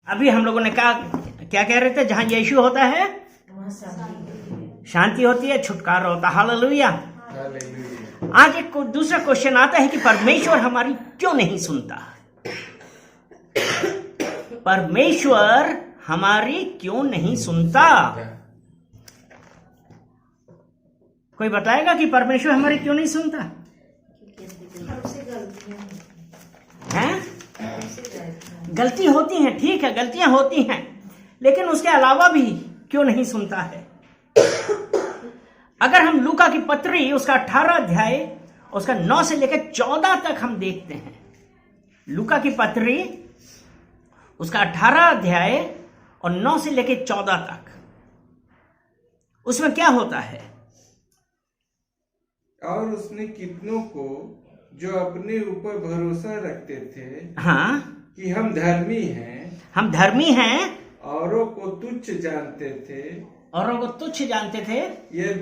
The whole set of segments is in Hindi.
अभी हम लोगों ने कहा, क्या कह रहे थे, जहां यीशु होता है शांति होती है, छुटकारा होता है। हालेलुया। आज एक दूसरा क्वेश्चन आता है कि परमेश्वर हमारी क्यों नहीं सुनता? परमेश्वर हमारी क्यों नहीं सुनता? कोई बताएगा कि परमेश्वर हमारी क्यों नहीं सुनता? हैं? गलती होती है, ठीक है, गलतियां होती हैं, लेकिन उसके अलावा भी क्यों नहीं सुनता है? अगर हम लूका की पत्री उसका 18 अध्याय उसका 9 से लेकर 14 तक हम देखते हैं, लूका की पत्री उसका 18 अध्याय और 9 से लेकर 14 तक, उसमें क्या होता है? और उसने कितनों को जो अपने ऊपर भरोसा रखते थे, हाँ, कि हम धर्मी हैं, औरों को तुच्छ जानते थे, औरों को तुच्छ जानते थे, यह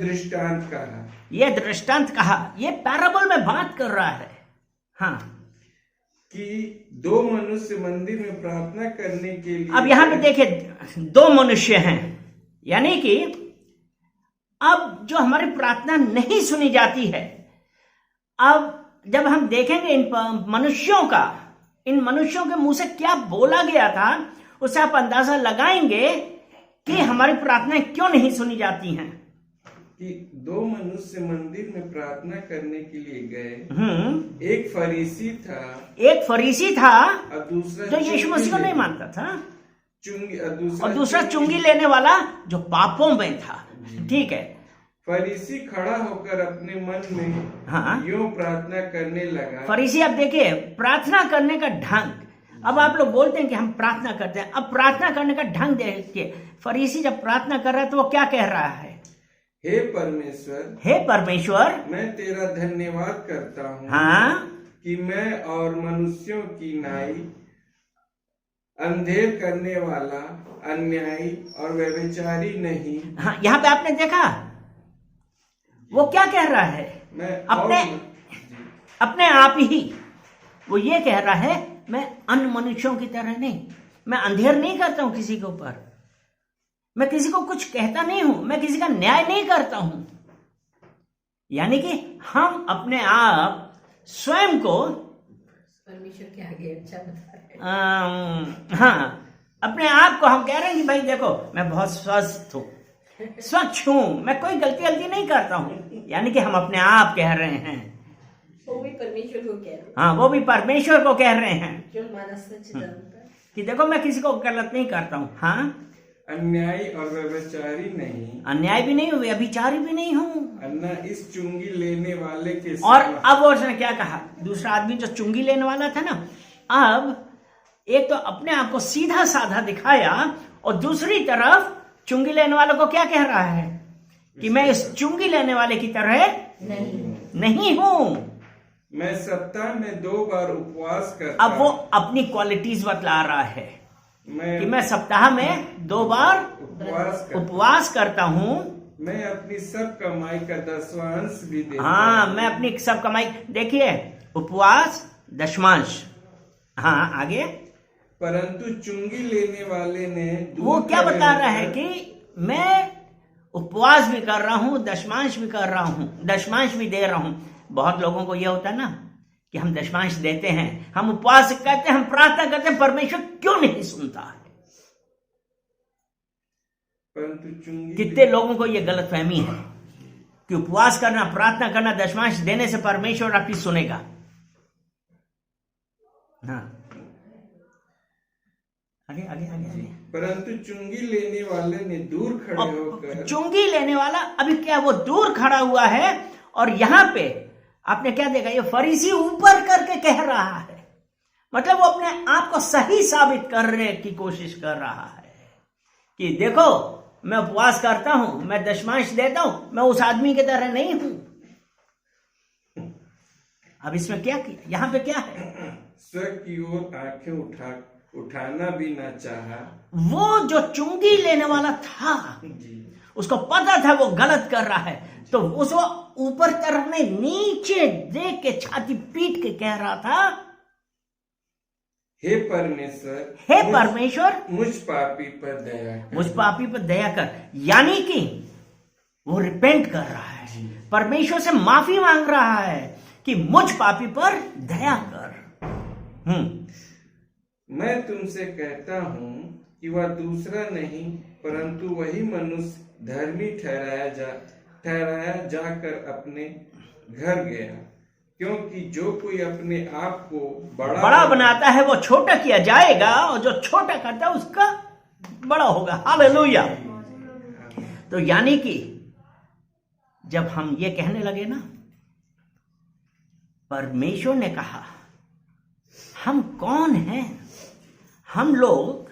दृष्टांत कहा। ये पैराबल में बात कर रहा है। हाँ, कि 2 मनुष्य मंदिर में प्रार्थना करने के लिए। अब यहां पे देखिए, 2 मनुष्य हैं, यानी कि अब जो हमारी प्रार्थना नहीं सुनी जाती है, अब जब हम देखेंगे इन मनुष्यों के मुंह से क्या बोला गया था, उससे आप अंदाजा लगाएंगे कि हमारी प्रार्थनाएं क्यों नहीं सुनी जाती हैं। कि 2 मनुष्य मंदिर में प्रार्थना करने के लिए गए। एक फरीसी था और दूसरा जो यीशु मसीह को नहीं मानता था, और दूसरा चुंगी लेने वाला जो पापों में था। ठीक है, फरीसी खड़ा होकर अपने मन में हाँ, यूं प्रार्थना करने लगा। फरीसी, अब देखिए प्रार्थना करने का ढंग। अब आप लोग बोलते हैं कि हम प्रार्थना करते हैं, अब प्रार्थना करने का ढंग देखिए। फरीसी जब प्रार्थना कर रहा है तो वो क्या कह रहा है? हे परमेश्वर, मैं तेरा धन्यवाद करता हूँ, हाँ, कि मैं और मनुष्यों की नाई अंधेर करने वाला, अन्यायी और व्यभिचारी नहीं। हाँ, यहाँ पे आपने देखा वो क्या कह रहा है? अपने आप ही वो ये कह रहा है, मैं अन्य मनुष्यों की तरह नहीं, मैं अंधेर नहीं करता हूं किसी के ऊपर, मैं किसी को कुछ कहता नहीं हूं, मैं किसी का न्याय नहीं करता हूं। यानी कि हम अपने आप स्वयं को परमेश्वर के आगे अच्छा बता रहे हैं। हाँ, अपने आप को हम कह रहे हैं कि भाई देखो, मैं बहुत स्वस्थ हूं, स्वच्छ हूं, मैं कोई गलती नहीं करता हूं। यानी कि हम अपने आप कह रहे हैं, वो भी परमेश्वर को कह रहे हैं। हाँ, वो भी परमेश्वर को कह रहे हैं जो हमारा सच जानता है कि देखो मैं किसी को गलत नहीं करता हूँ। हाँ, अन्यायी और व्यभिचारी नहीं, अन्याय भी नहीं हूँ, व्यभिचारी भी नहीं हूँ, अन्ना इस चुंगी लेने वाले के। और अब उसने क्या कहा? दूसरा आदमी जो चुंगी लेने वाला था ना, अब एक तो अपने आप को सीधा साधा दिखाया, और दूसरी तरफ चुंगी लेने वाले को क्या कह रहा है कि मैं इस चुंगी लेने वाले की तरह नहीं हूं, मैं सप्ताह में 2 बार उपवास करता। अब वो अपनी क्वालिटीज बतला रहा है कि मैं सप्ताह में 2 बार उपवास करता हूं, मैं अपनी सब कमाई का 10वांश भी देता। हाँ, मैं अपनी सब कमाई, देखिए उपवास, दशमांश। हाँ, आगे। परंतु चुंगी लेने वाले ने वो क्या बता रहा है कि मैं उपवास भी कर रहा हूं, दशमांश भी कर रहा हूं, दशमांश भी दे रहा हूं। बहुत लोगों को यह होता है ना कि हम दशमांश देते हैं, हम उपवास करते हैं, हम प्रार्थना करते हैं, परमेश्वर क्यों नहीं सुनता है? कितने लोगों को यह गलतफहमी है कि उपवास करना, प्रार्थना करना, दशमांश देने से परमेश्वर आपकी सुनेगा। हाँ, आगे आगे आगे आगे। परंतु चुंगी लेने वाले ने दूर खड़े होकर, चुंगी लेने वाला अभी क्या, वो दूर खड़ा हुआ है, और यहां पे आपने क्या देखा? ये फरीसी ऊपर करके कह रहा है, मतलब वो अपने आप को सही साबित करने की कोशिश कर रहा है कि देखो मैं उपवास करता हूं, मैं दशमांश देता हूं, मैं उस आदमी की तरह नहीं हूं। अब इसमें क्या किया? यहां पे क्या है? स्व की ओर आंखें उठाना भी ना चाहा। वो जो चुंगी लेने वाला था, उसको पता था वो गलत कर रहा है, तो उसको ऊपर तरफ में नीचे देख के छाती पीट के कह रहा था, हे परमेश्वर, हे परमेश्वर, मुझ पापी पर दया कर। मुझ पापी पर दया कर। यानी कि वो रिपेंट कर रहा है, परमेश्वर से माफी मांग रहा है कि मुझ पापी पर दया कर। मैं तुमसे कहता हूं कि वह दूसरा नहीं परंतु वही मनुष्य धर्मी ठहराया जाकर अपने घर गया, क्योंकि जो कोई अपने आप को बड़ा बनाता है वो छोटा किया जाएगा, और जो छोटा करता है उसका बड़ा होगा। हालेलुया। तो यानी कि जब हम ये कहने लगे ना, परमेश्वर ने कहा हम कौन हैं, हम लोग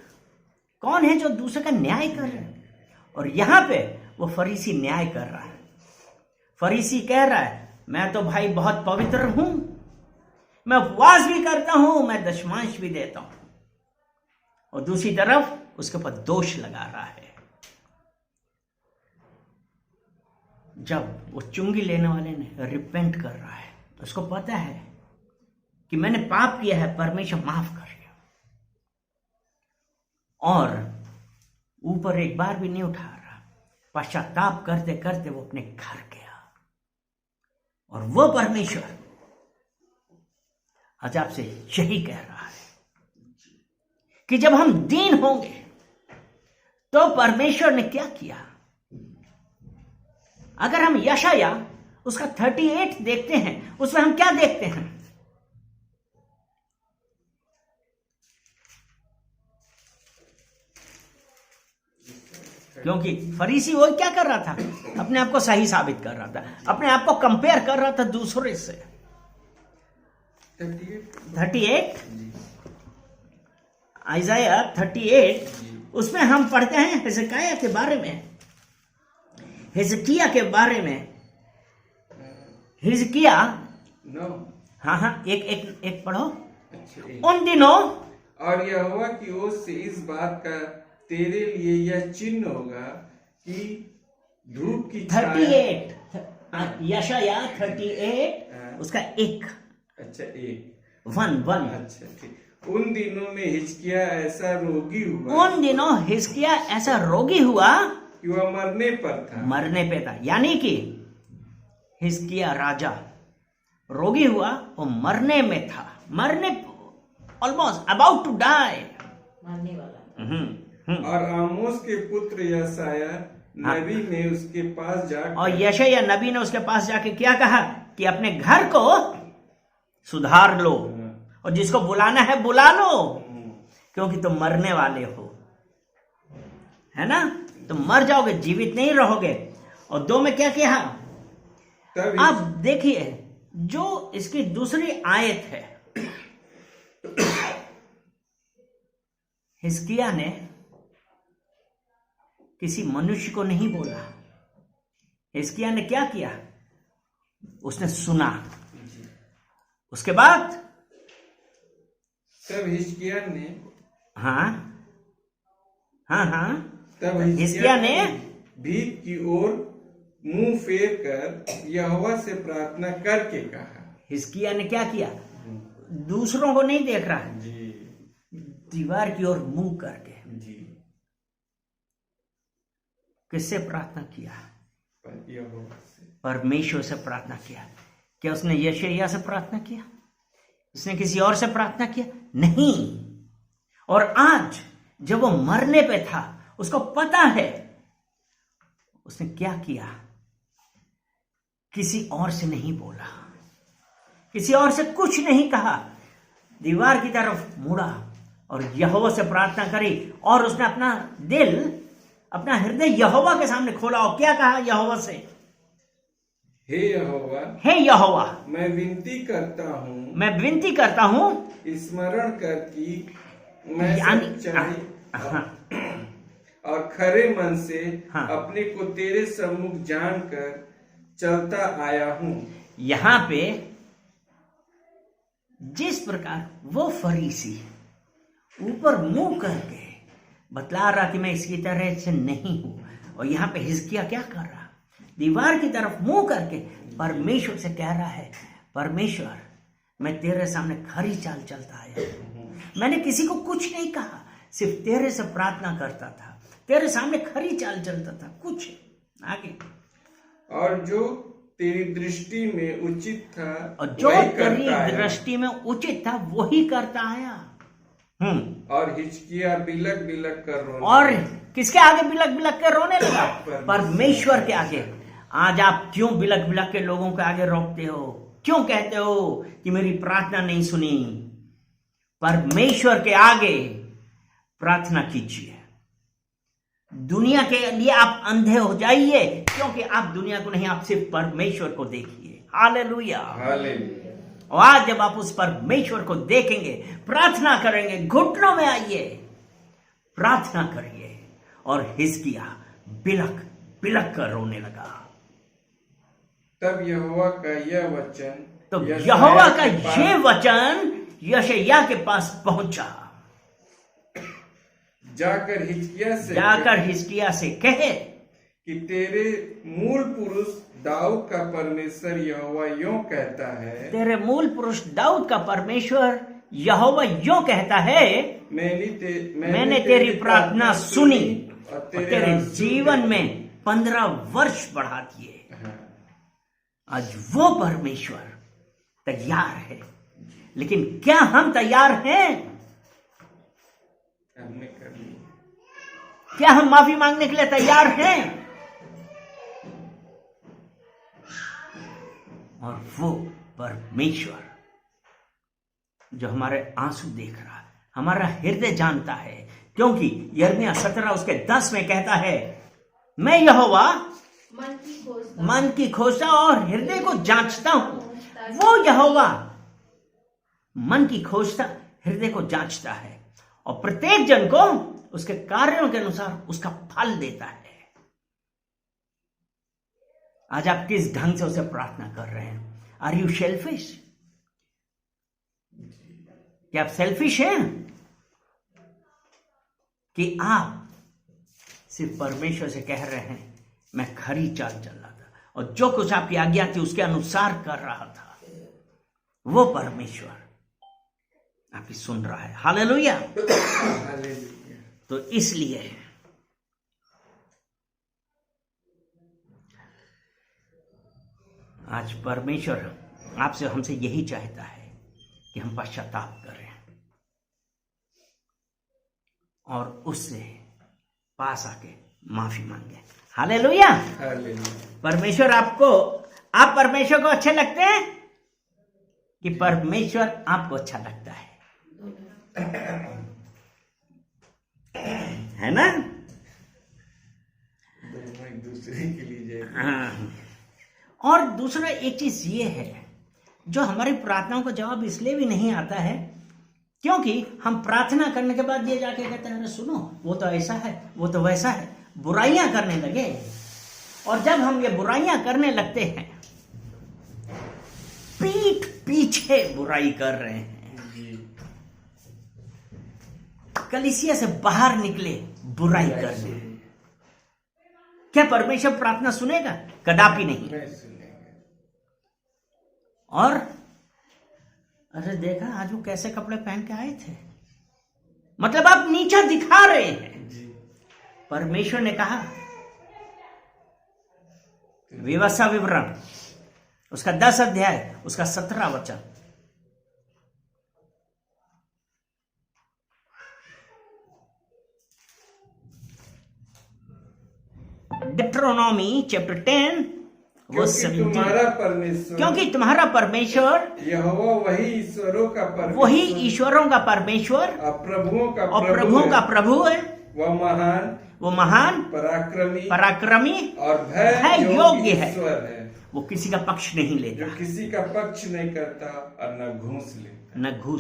कौन हैं जो दूसरे का न्याय कर रहे हैं। और यहां पे वो फरीसी न्याय कर रहा है। फरीसी कह रहा है मैं तो भाई बहुत पवित्र हूं, मैं उपवास भी करता हूं, मैं दशमांश भी देता हूं, और दूसरी तरफ उसके ऊपर दोष लगा रहा है। जब वो चुंगी लेने वाले ने रिपेंट कर रहा है, उसको पता है कि मैंने पाप किया है, परमेश्वर माफ कर दिया, और ऊपर एक बार भी नहीं उठा रहा, पश्चाताप करते करते वो अपने घर गया। और वो परमेश्वर आज आपसे यही कह रहा है कि जब हम दीन होंगे तो परमेश्वर ने क्या किया। अगर हम यशाया उसका 38 देखते हैं, उसमें हम क्या देखते हैं? क्योंकि फरीसी वो क्या कर रहा था, अपने आप को सही साबित कर रहा था, अपने आप को कंपेयर कर रहा था दूसरे से। 38 आइज़ाया 38 उसमें हम पढ़ते हैं हिजकिय्याह के बारे में, हिजकिय्याह के बारे में। हिजकिय्याह हाँ एक पढ़ो। उन दिनों और यहोवा की ओर से इस बात का तेरे लिए यह चिन्ह होगा कि धूप की 38 यशायाह 38 उसका एक। अच्छा, एक 1 अच्छा ठीक। उन दिनों में हिजकिय्याह ऐसा रोगी हुआ, उन दिनों हिजकिय्याह ऐसा रोगी हुआ कि वह मरने पे था। यानी कि हिजकिय्याह राजा रोगी हुआ, वो मरने में था, ऑलमोस्ट अबाउट टू डाई, मरने वाला। और आमोस के पुत्र यशायाह नबी ने उसके पास जाकर, और यशायाह नबी ने उसके पास जाके क्या कहा कि अपने घर को सुधार लो, और जिसको बुलाना है बुला लो, क्योंकि तुम मरने वाले हो, है ना, तुम मर जाओगे, जीवित नहीं रहोगे। और 2 में क्या कहा? अब देखिए जो इसकी दूसरी आयत है, हिजकिय्याह ने किसी मनुष्य को नहीं बोला। हिजकिय्याह ने क्या किया? उसने सुना। उसके बाद तब हिजकिय्याह ने तब हिजकिय्याह ने भीत की ओर मुंह फेर कर यहोवा से प्रार्थना करके कहा। हिजकिय्याह ने क्या किया? दूसरों को नहीं देख रहा, जी, दीवार की ओर मुंह करके जी, किससे प्रार्थना किया? यहोवा से, परमेश्वर से प्रार्थना किया। क्या उसने यशायाह से प्रार्थना किया? उसने किसी और से प्रार्थना किया? नहीं। और आज जब वो मरने पे था, उसको पता है, उसने क्या किया? किसी और से नहीं बोला, किसी और से कुछ नहीं कहा, दीवार की तरफ मुड़ा और यहोवा से प्रार्थना करी, और उसने अपना दिल, अपना हृदय यहोवा के सामने खोला। और क्या कहा यहोवा से? हे यहोवा, मैं विनती करता हूँ, स्मरण कर कि मैं सच्चाई और खरे मन से अपने को तेरे सम्मुख जानकर चलता आया हूँ। यहां पे जिस प्रकार वो फरीसी ऊपर मुंह करके बतला रहा कि मैं इसकी तरह से नहीं हूं, और यहां पे हिजकिय्याह क्या कर रहा? दीवार की तरफ मुंह करके परमेश्वर से कह रहा है, परमेश्वर मैं तेरे सामने खरी चाल चलता आया हूं, मैंने किसी को कुछ नहीं कहा, सिर्फ तेरे से प्रार्थना करता था, तेरे सामने खरी चाल चलता था। कुछ आगे, और जो तेरी दृष्टि में उचित था और जो वही तेरी करता आया। दृष्टि में उचित था वही करता आया। और हिचकिया बिलक बिलक कर रोने और किसके आगे बिलक बिलक के रोने लगा? परमेश्वर के आगे। आज आप क्यों बिलक बिलक के लोगों के आगे रोकते हो? क्यों कहते हो कि मेरी प्रार्थना नहीं सुनी? परमेश्वर के आगे प्रार्थना कीजिए। दुनिया के लिए आप अंधे हो जाइए, क्योंकि आप दुनिया को नहीं, आप सिर्फ परमेश्वर को देखिए। हालेलुया। हालेलुया। और आज जब आप उस परमेश्वर को देखेंगे, प्रार्थना करेंगे, घुटनों में आइए, प्रार्थना करिए। और हिजकिय्याह बिलक बिलक कर रोने लगा। तब यहोवा का यह वचन तो यशायाह यहोवा का के पास ये वचन यशायाह के पास पहुंचा। जाकर हिजकिय्याह से कहे कि तेरे मूल पुरुष दाऊद का परमेश्वर यहोवा यों कहता है, तेरे मूल पुरुष दाऊद का परमेश्वर यहोवा यों कहता है, मैंने तेरी प्रार्थना सुनी और तेरे जीवन में 15 वर्ष बढ़ा दिए। आज वो परमेश्वर तैयार है, लेकिन क्या हम तैयार हैं? हमने कर ली। क्या हम माफी मांगने के लिए तैयार हैं? और वो परमेश्वर जो हमारे आंसू देख रहा है, हमारा हृदय जानता है, क्योंकि यिर्मयाह 17 उसके 10 में कहता है, मैं यहोवा मन की खोजता और हृदय को जांचता हूं। वो यहोवा मन की खोजता, हृदय को जांचता है और प्रत्येक जन को उसके कार्यों के अनुसार उसका फल देता है। आज आप किस ढंग से उसे प्रार्थना कर रहे हैं? Are you selfish? क्या आप सेल्फिश हैं कि आप सिर्फ परमेश्वर से कह रहे हैं मैं खरी चाल चल रहा था और जो कुछ आपकी आज्ञा थी उसके अनुसार कर रहा था? वो परमेश्वर आपकी सुन रहा है। हालेलुया। तो इसलिए आज परमेश्वर आपसे, हमसे यही चाहता है कि हम पश्चाताप करें और उससे पास आके माफी मांगे। हालेलुया। परमेश्वर आप परमेश्वर को अच्छे लगते हैं कि परमेश्वर आपको अच्छा लगता है? है ना? दोनों एक दूसरे के लिए हाँ। और दूसरा एक चीज ये है, जो हमारी प्रार्थनाओं का जवाब इसलिए भी नहीं आता है क्योंकि हम प्रार्थना करने के बाद ये जाके कहते हैं, अरे सुनो, वो तो ऐसा है, वो तो वैसा है, बुराइयां करने लगे। और जब हम ये बुराइयां करने लगते हैं, पीठ पीछे बुराई कर रहे हैं, कलीसिया से बाहर निकले बुराई करने, क्या परमेश्वर प्रार्थना सुनेगा? कदापि नहीं। और अरे देखा आज वो कैसे कपड़े पहन के आए थे, मतलब आप नीचा दिखा रहे हैं। परमेश्वर ने कहा, व्यवस्था विवरण उसका 10 अध्याय उसका 17 वचन, डिट्रोनॉमी चैप्टर 10 क्योंकि तुम्हारा परमेश्वर यहोवा वही ईश्वरों का परमेश्वर, वही ईश्वरों का परमेश्वर और प्रभुओं का प्रभु है। वो महान पराक्रमी और भय योग्य है। वो किसी का पक्ष नहीं लेता, जो किसी का पक्ष नहीं करता और न घूस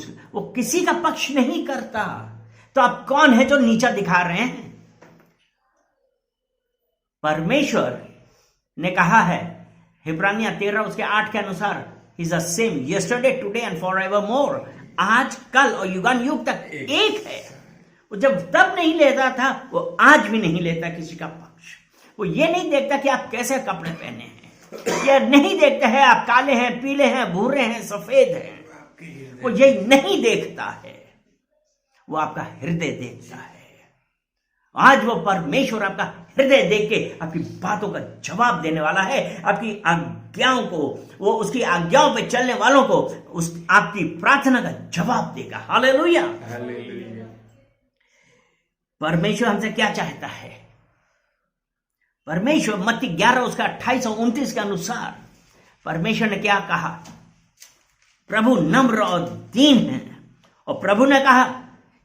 ले। वो किसी का पक्ष नहीं करता। तो आप कौन है जो नीचा दिखा रहे हैं? परमेश्वर ने कहा है हिब्रानिया 13 उसके 8 के अनुसार, he is the same yesterday today and forevermore. आज कल और युगान युग तक एक है। वो जब तब नहीं लेता था, वो आज भी नहीं लेता किसी का पक्ष। वो ये नहीं देखता कि आप कैसे कपड़े पहने हैं, ये नहीं देखता है आप काले हैं, पीले हैं, भूरे हैं, सफेद हैं। वो ये नहीं देखता है। वो आपका हृदय देखता है। आज वो परमेश्वर आपका हृदय देख के आपकी बातों का जवाब देने वाला है। आपकी आज्ञाओं को, वो उसकी आज्ञाओं पे चलने वालों को उस आपकी प्रार्थना का जवाब देगा। हालेलुया। हालेलुया। परमेश्वर हमसे क्या चाहता है? परमेश्वर मत्ती 11 उसका 28 और 29 के अनुसार परमेश्वर ने क्या कहा? प्रभु नम्र और दीन है। और प्रभु ने कहा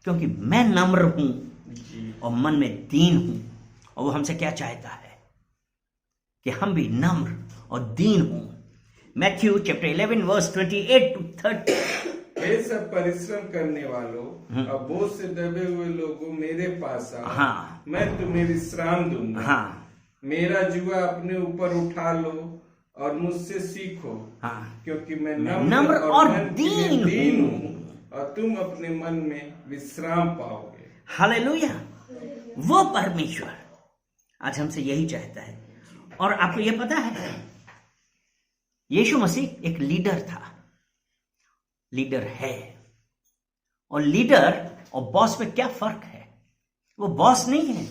क्योंकि मैं नम्र हूं और मन में दीन हूं। और वो हमसे क्या चाहता है? कि हम भी नम्र और दीन हूं। Matthew chapter 11 verse 28 to 30। हे सब परिश्रम करने वालों और बोझ से दबे हुए लोगों, मेरे पास आओ। हाँ। मैं तुम्हें विश्राम दूंगा। हाँ। मेरा जुआ अपने ऊपर उठा लो और मुझसे सीखो। हाँ। क्योंकि मैं नम्र और मन के लिए दीन दीन हूं। हूं और तुम अपने मन में विश्राम पाओगे। हालेलुया। वो परमेश्वर आज हमसे यही चाहता है। और आपको यह पता है, यीशु मसीह एक लीडर था, लीडर है। और लीडर और बॉस में क्या फर्क है? वो बॉस नहीं है।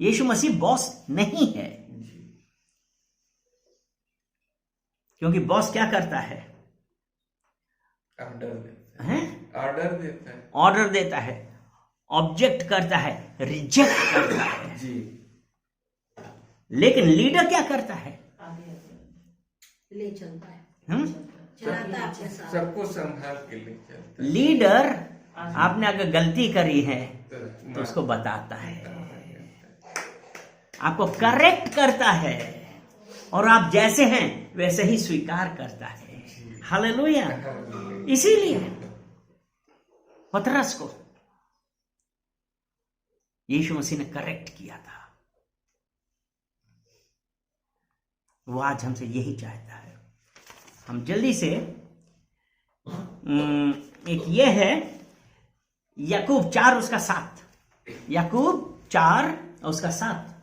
यीशु मसीह बॉस नहीं है। क्योंकि बॉस क्या करता है? ऑर्डर देता हैं? ऑर्डर देता है। ऑर्डर देता है, ऑब्जेक्ट करता है, रिजेक्ट करता है। जी। लेकिन लीडर क्या करता है? ले चलता है, हम चलाता है अपने साथ। सबको संभाल के ले चलता है। लीडर आपने अगर गलती करी है तो तो उसको बताता है, आपको करेक्ट करता है और आप जैसे हैं वैसे ही स्वीकार करता है। हालेलुया। इसीलिए पतरस को यीशु मसीह ने करेक्ट किया था। वो आज हमसे यही चाहता है। हम जल्दी से एक ये है याकूब 4 उसका 7। याकूब 4 उसका 7।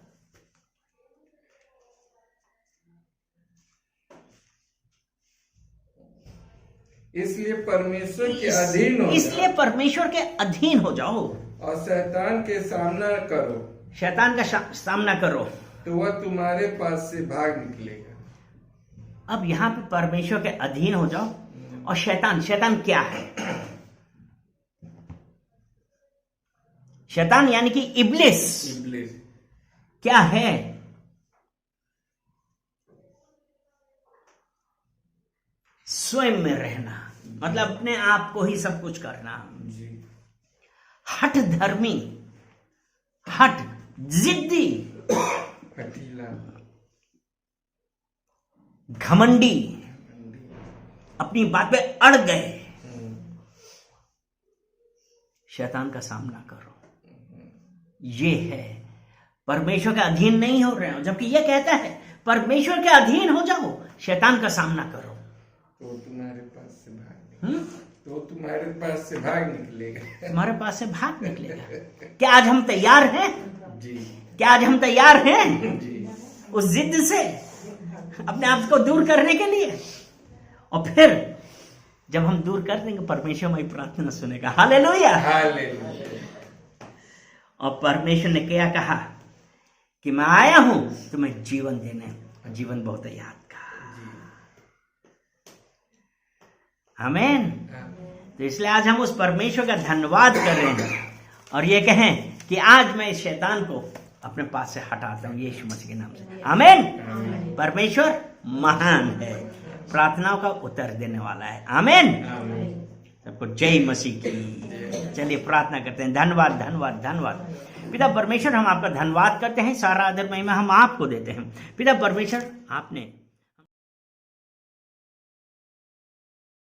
इसलिए परमेश्वर के अधीन हो इसलिए परमेश्वर के अधीन हो जाओ और शैतान के सामना करो, शैतान का सामना करो तो वह तुम्हारे पास से भाग निकलेगा। अब यहां पे परमेश्वर के अधीन हो जाओ। और शैतान क्या है? शैतान यानी कि इब्लिस इब्लिस क्या है? स्वयं में रहना, मतलब अपने आप को ही सब कुछ करना। जी। हठ धर्मी, हठ जिद्दी, हठीला, घमंडी, अपनी बात पे अड़ गए। शैतान का सामना करो। ये है परमेश्वर के अधीन नहीं हो रहे हो, जबकि यह कहता है परमेश्वर के अधीन हो जाओ, शैतान का सामना करो तो तुम्हारे पास से भाग निकलेगा। तो तुम्हारे पास से भाग निकलेगा। तुम्हारे पास से भाग निकलेगा। क्या आज हम तैयार हैं? जी। क्या आज हम तैयार हैं जी। उस जिद से अपने आप को दूर करने के लिए? और फिर जब हम दूर कर देंगे परमेश्वर हमारी प्रार्थना सुनेगा। हालेलुया। हालेलुया। और परमेश्वर ने क्या कहा कि मैं आया हूं तुम्हें जीवन देने, जीवन बहुत याद का। आमीन। तो इसलिए आज हम उस परमेश्वर का धन्यवाद कर रहे हैं और ये कहें कि आज मैं इस शैतान को अपने पास से हटाता हूं यीशु मसीह के नाम से। आमीन। परमेश्वर महान है, प्रार्थनाओं का उत्तर देने वाला है। आमीन। सबको जय मसीह की। चलिए प्रार्थना करते हैं। धन्यवाद धन्यवाद धन्यवाद पिता परमेश्वर, हम आपका धन्यवाद करते हैं। सारा आदर महिमा हम आपको देते हैं। पिता परमेश्वर, आपने